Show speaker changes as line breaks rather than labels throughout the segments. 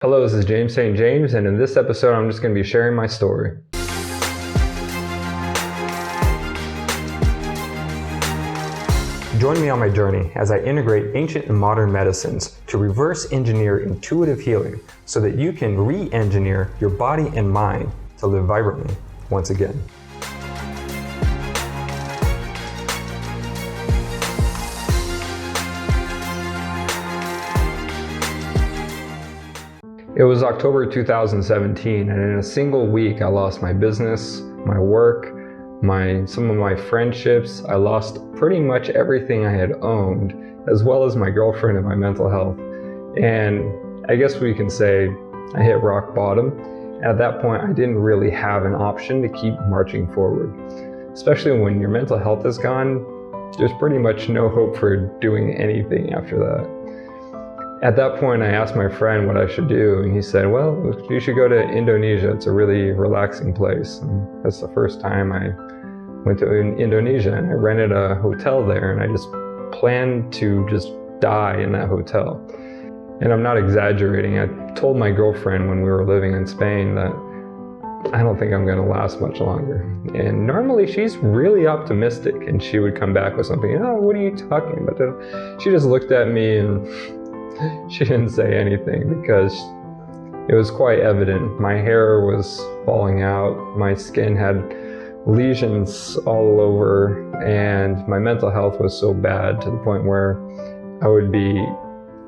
Hello, this is James St. James, and in this episode I'm just going to be sharing my story. Join me on my journey as I integrate ancient and modern medicines to reverse engineer intuitive healing so that you can re-engineer your body and mind to live vibrantly once again. It was October 2017, and in a single week I lost my business, my work, some of my friendships. I lost pretty much everything I had owned, as well as my girlfriend and my mental health. And I guess we can say I hit rock bottom. At that point, I didn't really have an option to keep marching forward. Especially when your mental health is gone, there's pretty much no hope for doing anything after that. At that point, I asked my friend what I should do, and he said, well, you should go to Indonesia. It's a really relaxing place. And that's the first time I went to Indonesia, and I rented a hotel there, and I just planned to just die in that hotel. And I'm not exaggerating. I told my girlfriend when we were living in Spain that I don't think I'm going to last much longer. And normally she's really optimistic, and she would come back with something, oh, what are you talking about? She just looked at me and she didn't say anything because it was quite evident. My hair was falling out, my skin had lesions all over, and my mental health was so bad to the point where I would be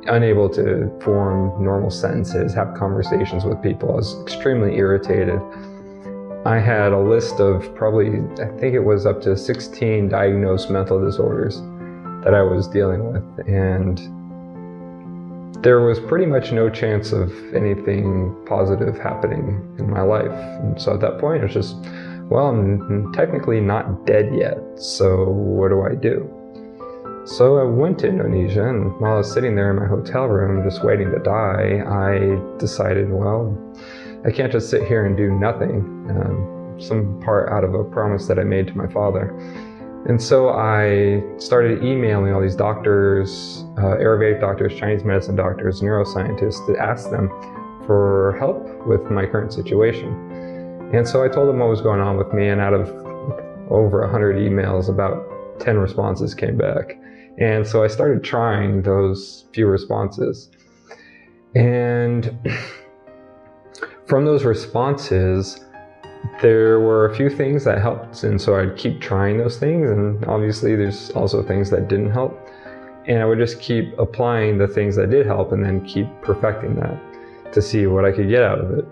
unable to form normal sentences, have conversations with people. I was extremely irritated. I had a list of probably, I think it was up to 16 diagnosed mental disorders that I was dealing with, and there was pretty much no chance of anything positive happening in my life. And so at that point, it was just, well, I'm technically not dead yet, so what do I do? So I went to Indonesia, and while I was sitting there in my hotel room just waiting to die, I decided, well, I can't just sit here and do nothing, some part out of a promise that I made to my father. And so I started emailing all these doctors, Ayurvedic doctors, Chinese medicine doctors, neuroscientists, to ask them for help with my current situation. And so I told them what was going on with me, and out of over 100 emails, about 10 responses came back. And so I started trying those few responses. And from those responses, there were a few things that helped, and so I'd keep trying those things, and obviously there's also things that didn't help, and I would just keep applying the things that did help and then keep perfecting that to see what I could get out of it.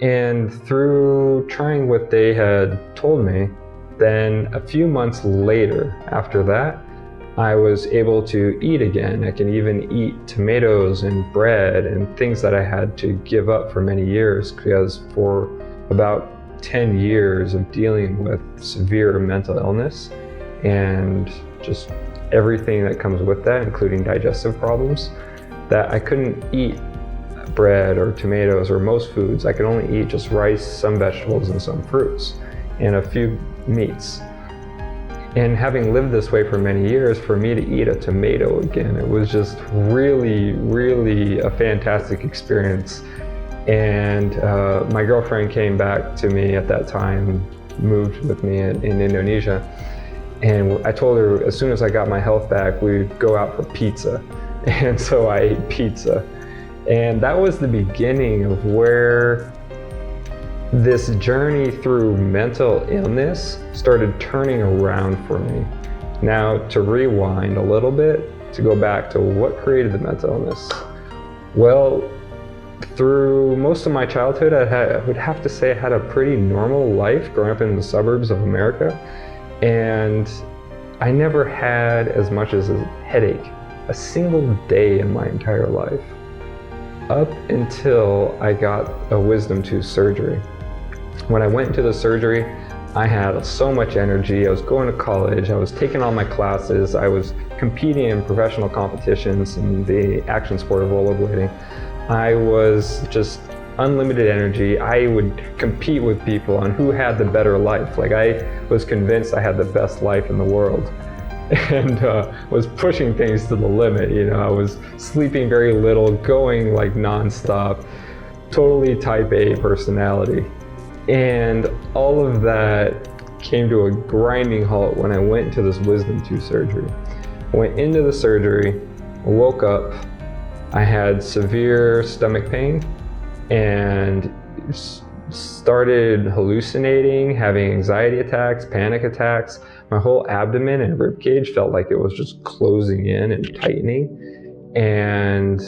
And through trying what they had told me, then a few months later after that, I was able to eat again. I can even eat tomatoes and bread and things that I had to give up for many years, because for about 10 years of dealing with severe mental illness and just everything that comes with that, including digestive problems, that I couldn't eat bread or tomatoes or most foods. I could only eat just rice, some vegetables, and some fruits, and a few meats. And having lived this way for many years, for me to eat a tomato again, it was just really, really a fantastic experience. And my girlfriend came back to me at that time, moved with me in Indonesia. And I told her as soon as I got my health back, we'd go out for pizza. And so I ate pizza. And that was the beginning of where this journey through mental illness started turning around for me. Now, to rewind a little bit, to go back to what created the mental illness. Well, through most of my childhood, I would have to say I had a pretty normal life growing up in the suburbs of America. And I never had as much as a headache a single day in my entire life, up until I got a wisdom tooth surgery. When I went into the surgery, I had so much energy. I was going to college, I was taking all my classes, I was competing in professional competitions in the action sport of rollerblading. I was just unlimited energy. I would compete with people on who had the better life. Like, I was convinced I had the best life in the world, and was pushing things to the limit. You know, I was sleeping very little, going like nonstop, totally type A personality. And all of that came to a grinding halt when I went into this wisdom tooth surgery. I went into the surgery, woke up, I had severe stomach pain and started hallucinating, having anxiety attacks, panic attacks. My whole abdomen and rib cage felt like it was just closing in and tightening. And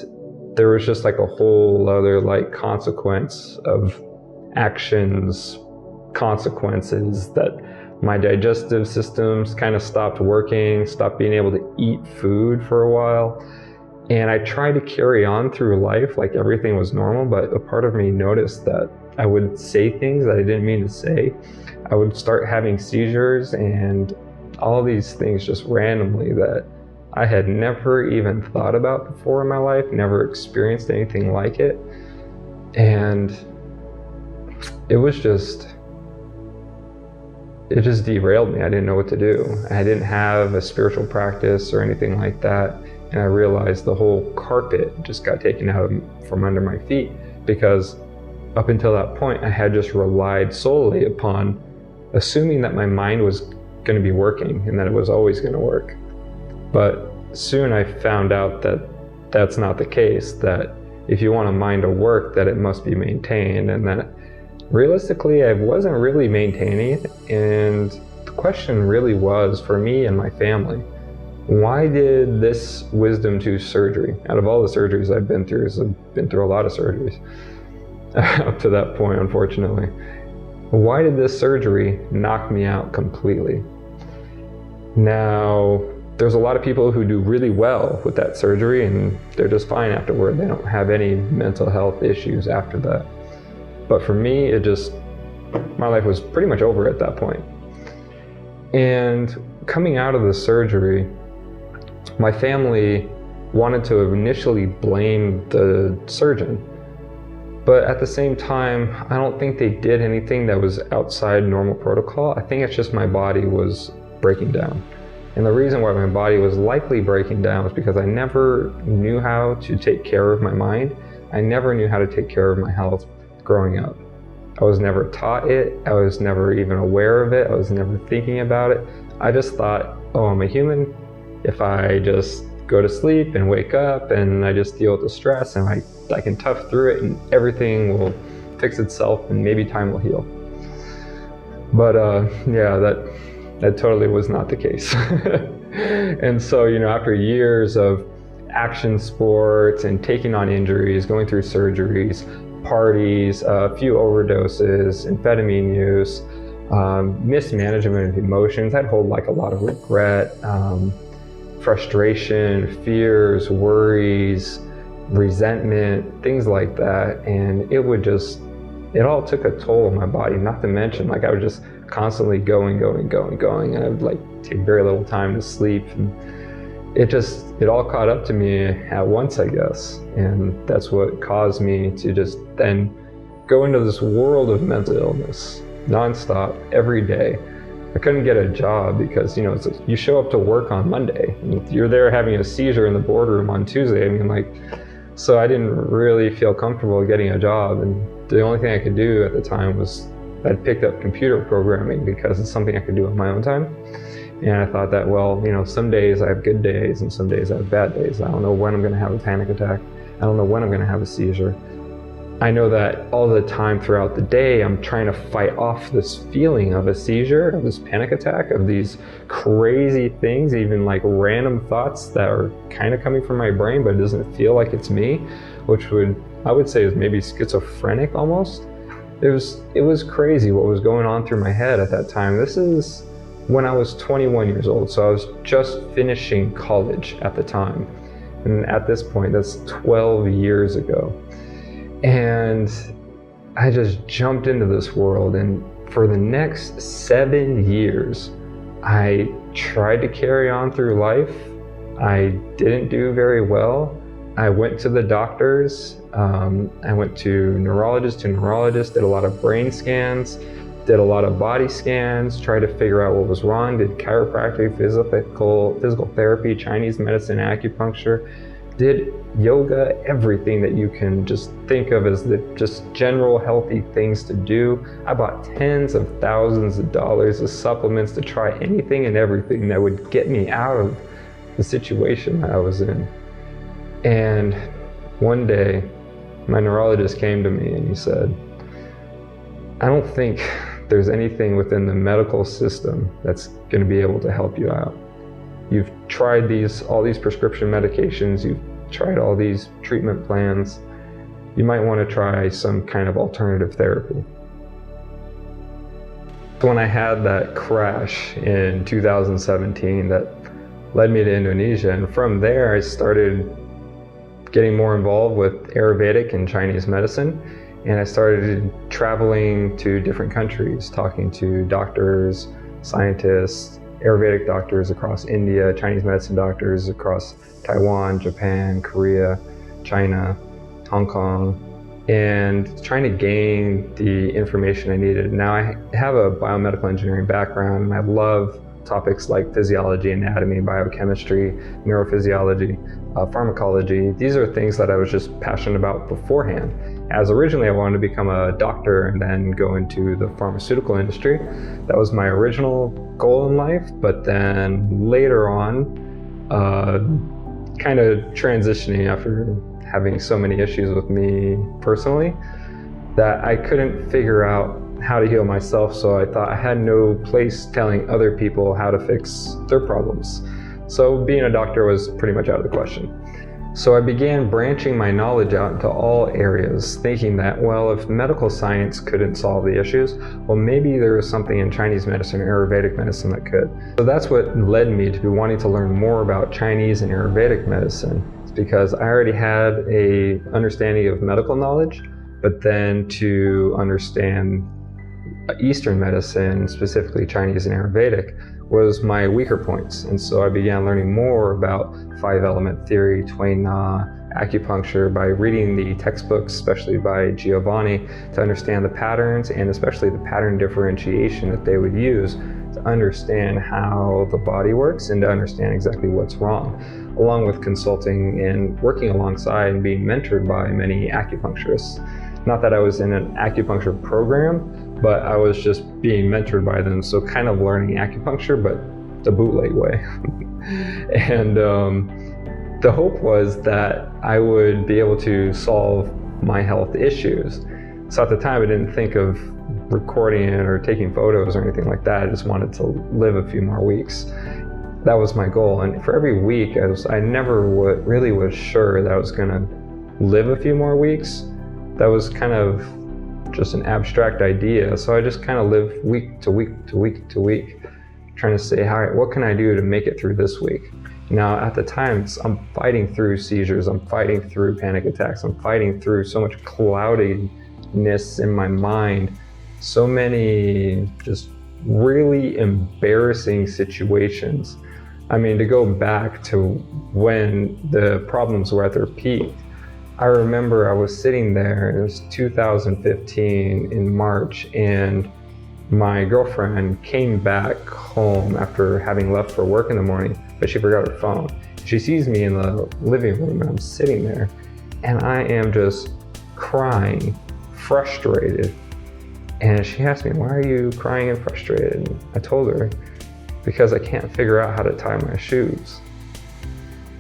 there was just like a whole other like consequence of actions, consequences, that my digestive systems kind of stopped working, stopped being able to eat food for a while. And I tried to carry on through life like everything was normal, but a part of me noticed that I would say things that I didn't mean to say. I would start having seizures and all these things just randomly that I had never even thought about before in my life, never experienced anything like it. And it just derailed me. I didn't know what to do. I didn't have a spiritual practice or anything like that. And I realized the whole carpet just got taken out from under my feet, because up until that point, I had just relied solely upon assuming that my mind was going to be working and that it was always going to work. But soon I found out that that's not the case, that if you want a mind to work, that it must be maintained, and that realistically, I wasn't really maintaining it. And the question really was, for me and my family, why did this wisdom tooth surgery, out of all the surgeries I've been through, I've been through a lot of surgeries up to that point, unfortunately, why did this surgery knock me out completely? Now, there's a lot of people who do really well with that surgery and they're just fine afterward. They don't have any mental health issues after that. But for me, my life was pretty much over at that point. And coming out of the surgery, my family wanted to initially blame the surgeon. But at the same time, I don't think they did anything that was outside normal protocol. I think it's just my body was breaking down. And the reason why my body was likely breaking down was because I never knew how to take care of my mind. I never knew how to take care of my health growing up. I was never taught it. I was never even aware of it. I was never thinking about it. I just thought, oh, I'm a human. If I just go to sleep and wake up and I just deal with the stress and I can tough through it and everything will fix itself and maybe time will heal. But yeah, that totally was not the case. And so, after years of action sports and taking on injuries, going through surgeries, parties, a few overdoses, amphetamine use, mismanagement of emotions, I'd hold like a lot of regret, frustration, fears, worries, resentment, things like that. And it all took a toll on my body, not to mention like I was just constantly going, and I would like take very little time to sleep. And it all caught up to me at once, I guess. And that's what caused me to just then go into this world of mental illness nonstop every day. I couldn't get a job because, you show up to work on Monday and you're there having a seizure in the boardroom on Tuesday. So I didn't really feel comfortable getting a job. And the only thing I could do at the time was I'd picked up computer programming because it's something I could do on my own time. And I thought that, some days I have good days and some days I have bad days. I don't know when I'm going to have a panic attack. I don't know when I'm going to have a seizure. I know that all the time throughout the day, I'm trying to fight off this feeling of a seizure, of this panic attack, of these crazy things, even like random thoughts that are kind of coming from my brain, but it doesn't feel like it's me, which I would say is maybe schizophrenic almost. It was crazy what was going on through my head at that time. This is when I was 21 years old, so I was just finishing college at the time. And at this point, that's 12 years ago. And I just jumped into this world, and for the next 7 years, I tried to carry on through life. I didn't do very well. I went to the doctors. I went to neurologist, did a lot of brain scans, did a lot of body scans, tried to figure out what was wrong, did chiropractic, physical therapy, Chinese medicine, acupuncture, did yoga, everything that you can just think of as the just general healthy things to do. I bought tens of thousands of dollars of supplements to try anything and everything that would get me out of the situation that I was in. And one day, my neurologist came to me and he said, I don't think there's anything within the medical system that's going to be able to help you out. You've tried all these prescription medications, you've tried all these treatment plans. You might want to try some kind of alternative therapy. When I had that crash in 2017 that led me to Indonesia, and from there I started getting more involved with Ayurvedic and Chinese medicine, and I started traveling to different countries, talking to doctors, scientists, Ayurvedic doctors across India, Chinese medicine doctors across Taiwan, Japan, Korea, China, Hong Kong, and trying to gain the information I needed. Now I have a biomedical engineering background, and I love topics like physiology, anatomy, biochemistry, neurophysiology, pharmacology. These are things that I was just passionate about beforehand. As originally I wanted to become a doctor and then go into the pharmaceutical industry. That was my original goal in life, but then later on, kind of transitioning after having so many issues with me personally, that I couldn't figure out how to heal myself, so I thought I had no place telling other people how to fix their problems. So being a doctor was pretty much out of the question. So I began branching my knowledge out into all areas, thinking that, well, if medical science couldn't solve the issues, well, maybe there was something in Chinese medicine or Ayurvedic medicine that could. So that's what led me to wanting to learn more about Chinese and Ayurvedic medicine. It's because I already had an understanding of medical knowledge, but then to understand Eastern medicine, specifically Chinese and Ayurvedic, was my weaker points. And so I began learning more about 5-element theory, Tui Na, acupuncture by reading the textbooks, especially by Giovanni, to understand the patterns and especially the pattern differentiation that they would use to understand how the body works and to understand exactly what's wrong, along with consulting and working alongside and being mentored by many acupuncturists. Not that I was in an acupuncture program, but I was just being mentored by them, so kind of learning acupuncture, but the bootleg way. And the hope was that I would be able to solve my health issues. So at the time I didn't think of recording it or taking photos or anything like that. I just wanted to live a few more weeks. That was my goal, and for every week I never really was sure that I was going to live a few more weeks. That was kind of just an abstract idea, so I just kind of lived week to week to week to week, trying to say, all right, what can I do to make it through this week? Now at the time, I'm fighting through seizures, I'm fighting through panic attacks, I'm fighting through so much cloudiness in my mind, so many just really embarrassing situations. I mean, to go back to when the problems were at their peak, I remember I was sitting there, it was 2015 in March, and my girlfriend came back home after having left for work in the morning, but she forgot her phone. She sees me in the living room and I'm sitting there, and I am just crying, frustrated. And she asked me, why are you crying and frustrated? And I told her, because I can't figure out how to tie my shoes.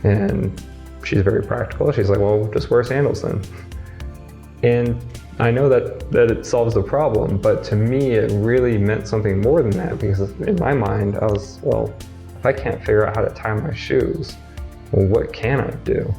And she's very practical. She's like, well, just wear sandals then. And I know that it solves the problem, but to me, it really meant something more than that, because in my mind, I was, well, if I can't figure out how to tie my shoes, well, what can I do?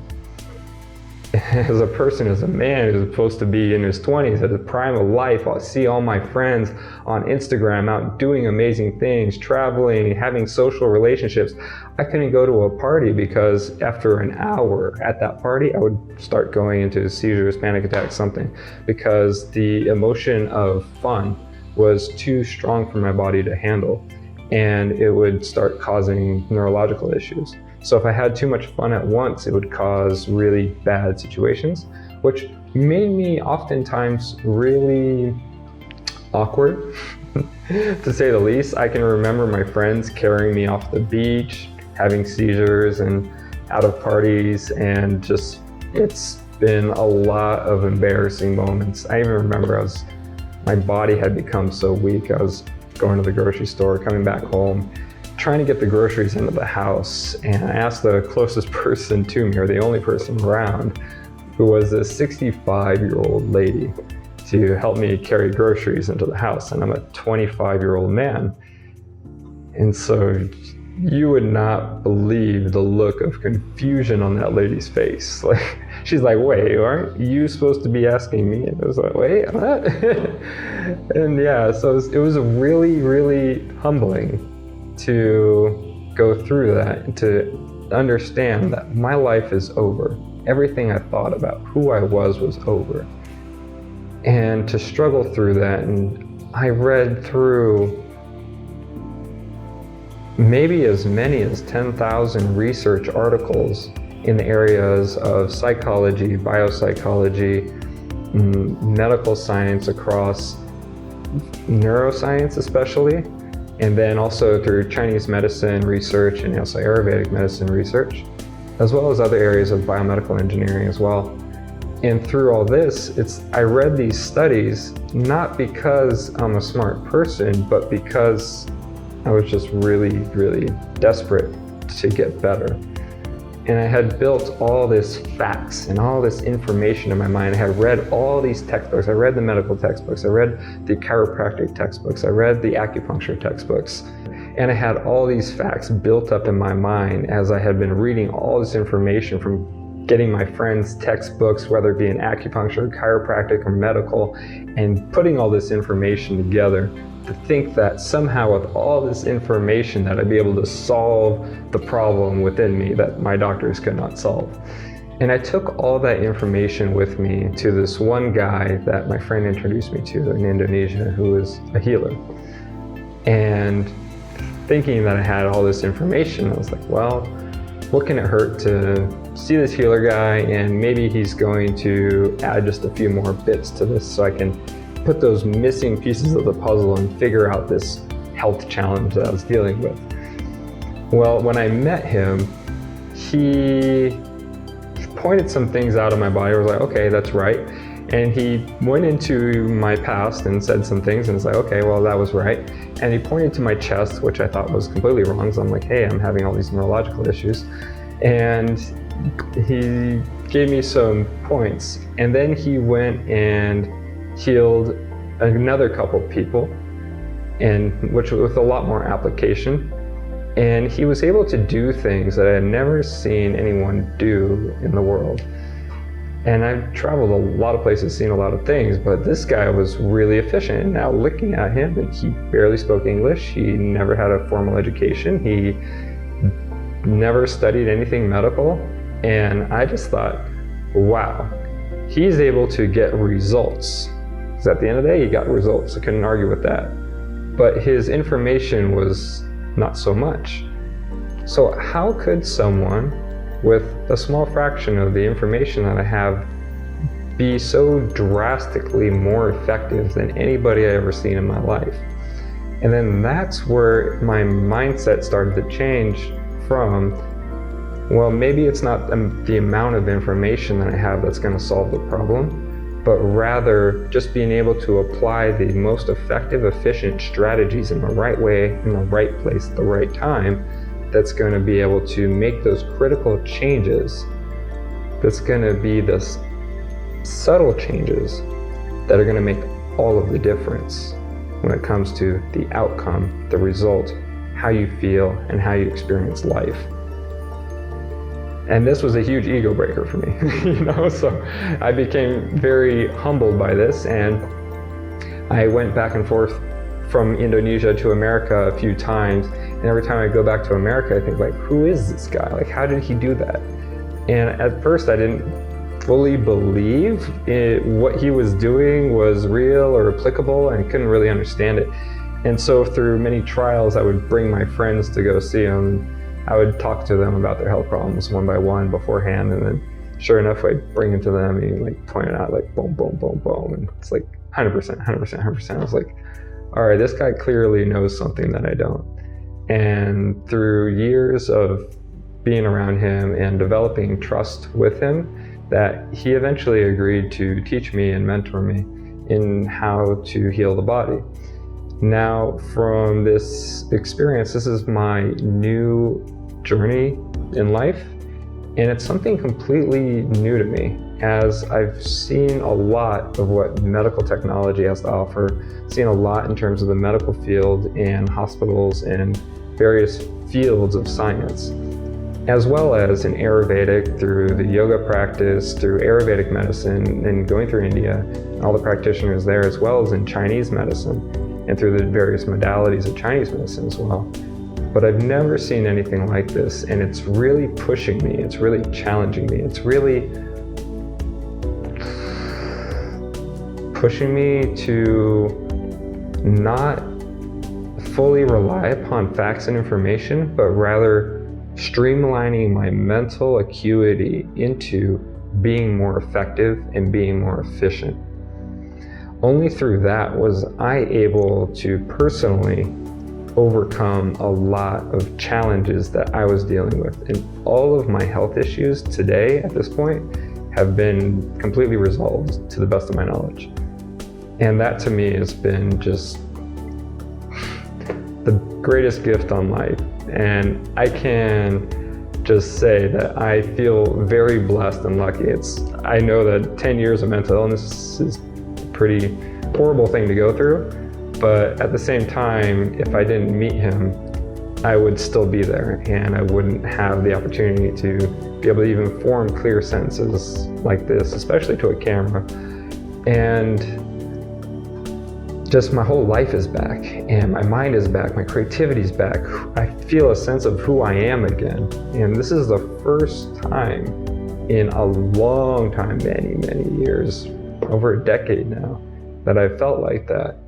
As a person, as a man who's supposed to be in his 20s, at the prime of life, I see all my friends on Instagram out doing amazing things, traveling, having social relationships. I couldn't go to a party because after an hour at that party, I would start going into seizures, panic attacks, something, because the emotion of fun was too strong for my body to handle, and it would start causing neurological issues. So if I had too much fun at once, it would cause really bad situations, which made me oftentimes really awkward, to say the least. I can remember my friends carrying me off the beach, having seizures, and out of parties, and just, it's been a lot of embarrassing moments. I even remember my body had become so weak. I was going to the grocery store, coming back home, trying to get the groceries into the house, and I asked the closest person to me, or the only person around, who was a 65-year-old lady, to help me carry groceries into the house, and I'm a 25-year-old man. And so you would not believe the look of confusion on that lady's face. Like, she's like, wait, aren't you supposed to be asking me? And I was like, wait, what? And yeah, so it was really, really humbling to go through that and to understand that my life is over. Everything I thought about who I was over. And to struggle through that, and I read through maybe as many as 10,000 research articles in the areas of psychology, biopsychology, medical science, across neuroscience especially, and then also through Chinese medicine research and also Ayurvedic medicine research, as well as other areas of biomedical engineering as well. And through all this, I read these studies not because I'm a smart person, but because I was just really, really desperate to get better. And I had built all this facts and all this information in my mind. I had read all these textbooks. I read the medical textbooks. I read the chiropractic textbooks. I read the acupuncture textbooks. And I had all these facts built up in my mind as I had been reading all this information from getting my friends' textbooks, whether it be in acupuncture, chiropractic, or medical, and putting all this information together to think that somehow with all this information that I'd be able to solve the problem within me that my doctors could not solve. And I took all that information with me to this one guy that my friend introduced me to in Indonesia, who was a healer. And thinking that I had all this information, I was like, well, what can it hurt to see this healer guy, and maybe he's going to add just a few more bits to this so I can put those missing pieces of the puzzle and figure out this health challenge that I was dealing with. Well, when I met him, he pointed some things out of my body. I was like, okay, that's right. And he went into my past and said some things, and it's like, okay, well, that was right. And he pointed to my chest, which I thought was completely wrong. So I'm like, hey, I'm having all these neurological issues. And he gave me some points. And then he went and healed another couple people, and which with a lot more application. And he was able to do things that I had never seen anyone do in the world. And I've traveled a lot of places, seen a lot of things, but this guy was really efficient. And now looking at him, and he barely spoke English. He never had a formal education. He never studied anything medical. And I just thought, wow, he's able to get results. Because at the end of the day, he got results. I couldn't argue with that. But his information was not so much. So how could someone with a small fraction of the information that I have be so drastically more effective than anybody I've ever seen in my life? And then that's where my mindset started to change from, well, maybe it's not the amount of information that I have that's going to solve the problem, but rather just being able to apply the most effective, efficient strategies in the right way, in the right place, at the right time, that's going to be able to make those critical changes. That's going to be the subtle changes that are going to make all of the difference when it comes to the outcome, the result, how you feel, and how you experience life. And this was a huge ego breaker for me, so I became very humbled by this, and I went back and forth from Indonesia to America a few times, and every time I go back to America, I think, like, who is this guy? Like, how did he do that? And at first I didn't fully believe what he was doing was real or applicable, and couldn't really understand it. And so through many trials, I would bring my friends to go see him. I would talk to them about their health problems one by one beforehand, and then sure enough, I'd bring it to them, and he'd like point it out, like boom, boom, boom, boom, and it's like 100%, 100%, 100%. I was like, all right, this guy clearly knows something that I don't. And through years of being around him and developing trust with him that he eventually agreed to teach me and mentor me in how to heal the body. Now, from this experience, this is my new journey in life, and it's something completely new to me, as I've seen a lot of what medical technology has to offer, seen a lot in terms of the medical field and hospitals and various fields of science, as well as in Ayurvedic, through the yoga practice, through Ayurvedic medicine, and going through India, and all the practitioners there, as well as in Chinese medicine, and through the various modalities of Chinese medicine as well. But I've never seen anything like this, and it's really pushing me, it's really challenging me, it's really pushing me to not fully rely upon facts and information, but rather streamlining my mental acuity into being more effective and being more efficient. Only through that was I able to personally overcome a lot of challenges that I was dealing with. And all of my health issues today, at this point, have been completely resolved to the best of my knowledge. And that to me has been just the greatest gift on life. And I can just say that I feel very blessed and lucky. I know that 10 years of mental illness is a pretty horrible thing to go through, but at the same time, if I didn't meet him, I would still be there, and I wouldn't have the opportunity to be able to even form clear sentences like this, especially to a camera. And just my whole life is back, and my mind is back, my creativity is back. I feel a sense of who I am again. And this is the first time in a long time, many, many years, over a decade now, that I felt like that.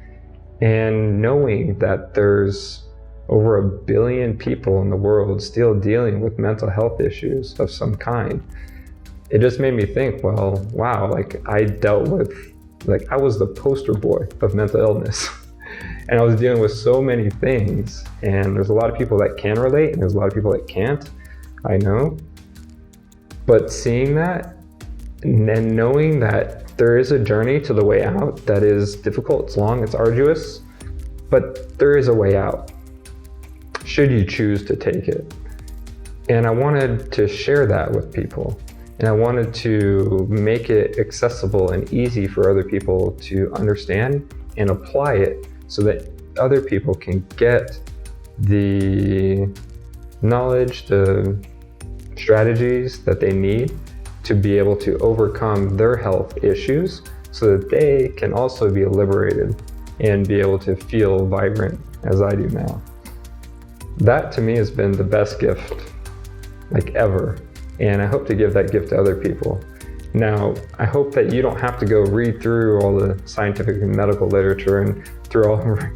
And knowing that there's over 1 billion people in the world still dealing with mental health issues of some kind, it just made me think, well, wow, like I was the poster boy of mental illness. And I was dealing with so many things, and there's a lot of people that can relate, and there's a lot of people that can't, I know. But seeing that, and knowing that there is a journey to the way out that is difficult, it's long, it's arduous, but there is a way out, should you choose to take it. And I wanted to share that with people. And I wanted to make it accessible and easy for other people to understand and apply it so that other people can get the knowledge, the strategies that they need to be able to overcome their health issues so that they can also be liberated and be able to feel vibrant as I do now. That to me has been the best gift, like ever. And I hope to give that gift to other people. Now, I hope that you don't have to go read through all the scientific and medical literature and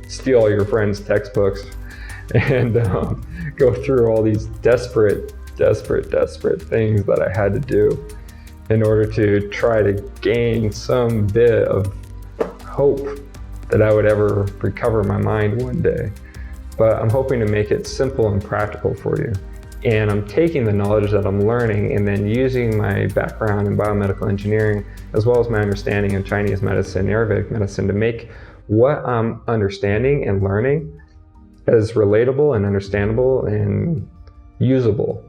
steal all your friends' textbooks and go through all these desperate things that I had to do in order to try to gain some bit of hope that I would ever recover my mind one day. But I'm hoping to make it simple and practical for you. And I'm taking the knowledge that I'm learning and then using my background in biomedical engineering, as well as my understanding in Chinese medicine, Ayurvedic medicine, to make what I'm understanding and learning as relatable and understandable and usable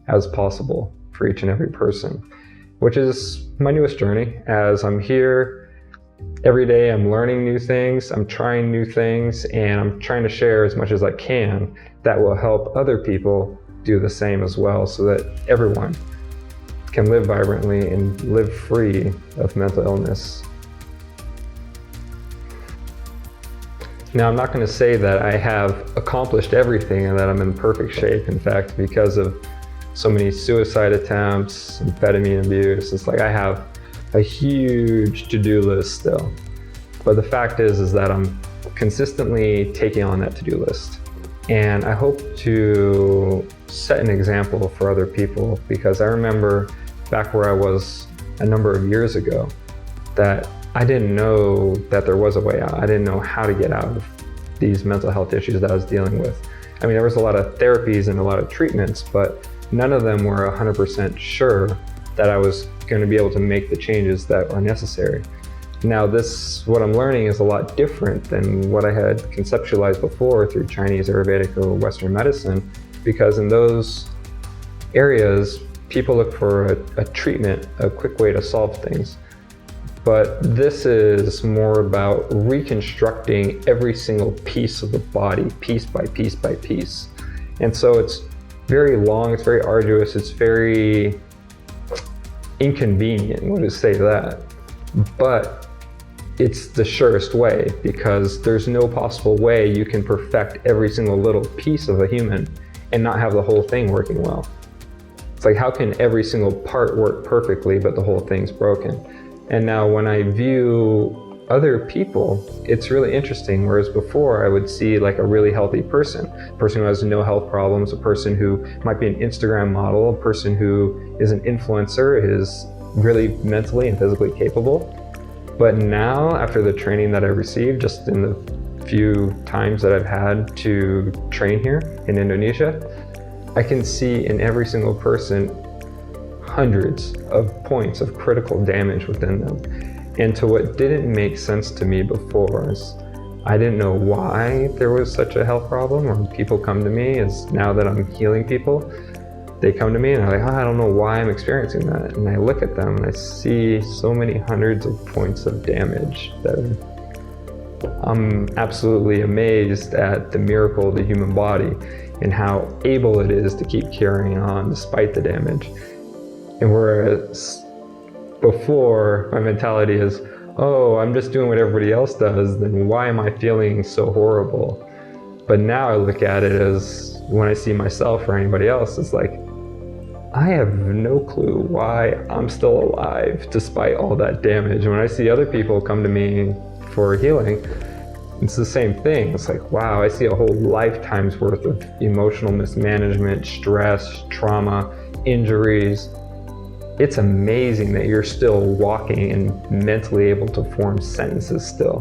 as possible for each and every person, which is my newest journey. As I'm here every day, I'm learning new things, I'm trying new things, and I'm trying to share as much as I can that will help other people do the same as well, so that everyone can live vibrantly and live free of mental illness. Now, I'm not going to say that I have accomplished everything and that I'm in perfect shape. In fact, because of so many suicide attempts, amphetamine abuse, it's like I have a huge to-do list still. But the fact is that I'm consistently taking on that to-do list. And I hope to set an example for other people, because I remember back where I was a number of years ago that I didn't know that there was a way out. I didn't know how to get out of these mental health issues that I was dealing with. I mean, there was a lot of therapies and a lot of treatments, but none of them were 100% sure that I was going to be able to make the changes that are necessary. Now what I'm learning is a lot different than what I had conceptualized before through Chinese, Ayurvedic, or Western medicine, because in those areas, people look for a treatment, a quick way to solve things. But this is more about reconstructing every single piece of the body, piece by piece by piece. And so it's very long, it's very arduous, it's very inconvenient, we'll just say that. But it's the surest way, because there's no possible way you can perfect every single little piece of a human and not have the whole thing working well. It's like, how can every single part work perfectly but the whole thing's broken? And now when I view other people, it's really interesting. Whereas before I would see like a really healthy person, a person who has no health problems, a person who might be an Instagram model, a person who is an influencer, is really mentally and physically capable. But now, after the training that I received, just in the few times that I've had to train here in Indonesia, I can see in every single person hundreds of points of critical damage within them. And to what didn't make sense to me before is I didn't know why there was such a health problem, or people come to me, as now that I'm healing people, they come to me and they're like, I don't know why I'm experiencing that. And I look at them and I see so many hundreds of points of damage that I'm absolutely amazed at the miracle of the human body and how able it is to keep carrying on despite the damage. And whereas before, my mentality is, oh, I'm just doing what everybody else does, then why am I feeling so horrible? But now I look at it as, when I see myself or anybody else, it's like, I have no clue why I'm still alive despite all that damage. When I see other people come to me for healing, it's the same thing. It's like, wow, I see a whole lifetime's worth of emotional mismanagement, stress, trauma, injuries. It's amazing that you're still walking and mentally able to form sentences still.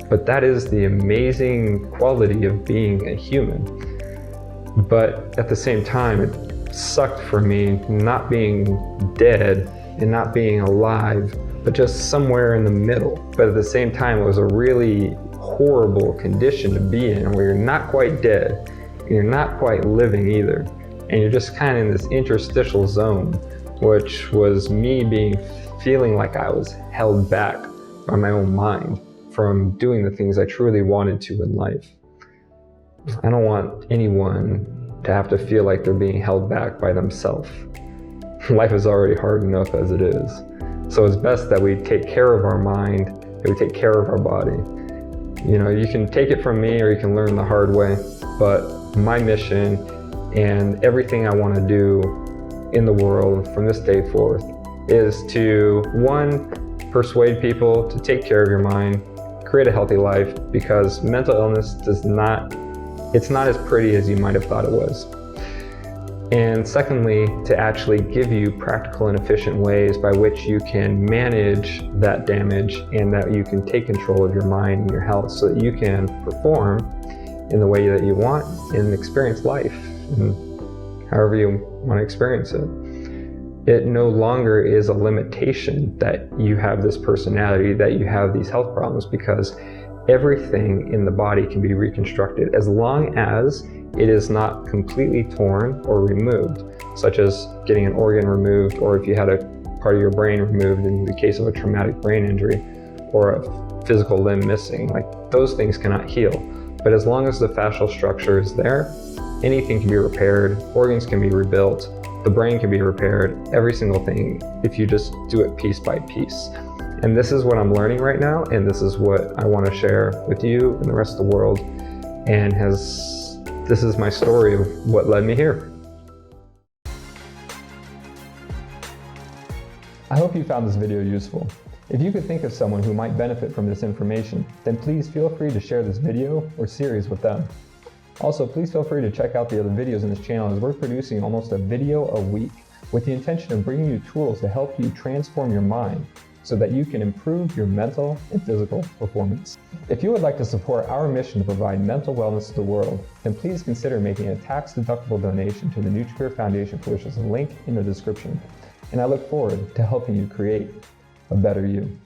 But that is the amazing quality of being a human. But at the same time, it sucked for me not being dead and not being alive, but just somewhere in the middle. But at the same time, it was a really horrible condition to be in, where you're not quite dead and you're not quite living either. And you're just kind of in this interstitial zone, which was me feeling like I was held back by my own mind from doing the things I truly wanted to in life. I don't want anyone to have to feel like they're being held back by themselves. Life is already hard enough as it is. So it's best that we take care of our mind, that we take care of our body. You know, you can take it from me or you can learn the hard way, but my mission and everything I want to do in the world from this day forth is to, one, persuade people to take care of your mind, create a healthy life, because mental illness it's not as pretty as you might have thought it was. And secondly, to actually give you practical and efficient ways by which you can manage that damage and that you can take control of your mind and your health so that you can perform in the way that you want and experience life and however you want to experience it. It no longer is a limitation that you have this personality, that you have these health problems, because everything in the body can be reconstructed as long as it is not completely torn or removed, such as getting an organ removed, or if you had a part of your brain removed in the case of a traumatic brain injury, or a physical limb missing. Like, those things cannot heal. But as long as the fascial structure is there, anything can be repaired, organs can be rebuilt, the brain can be repaired, every single thing, if you just do it piece by piece. And this is what I'm learning right now, and this is what I want to share with you and the rest of the world, and this is my story of what led me here. I hope you found this video useful. If you could think of someone who might benefit from this information, then please feel free to share this video or series with them. Also, please feel free to check out the other videos in this channel, as we're producing almost a video a week with the intention of bringing you tools to help you transform your mind so that you can improve your mental and physical performance. If you would like to support our mission to provide mental wellness to the world, then please consider making a tax-deductible donation to the Nootripure Foundation, which is a link in the description. And I look forward to helping you create a better you.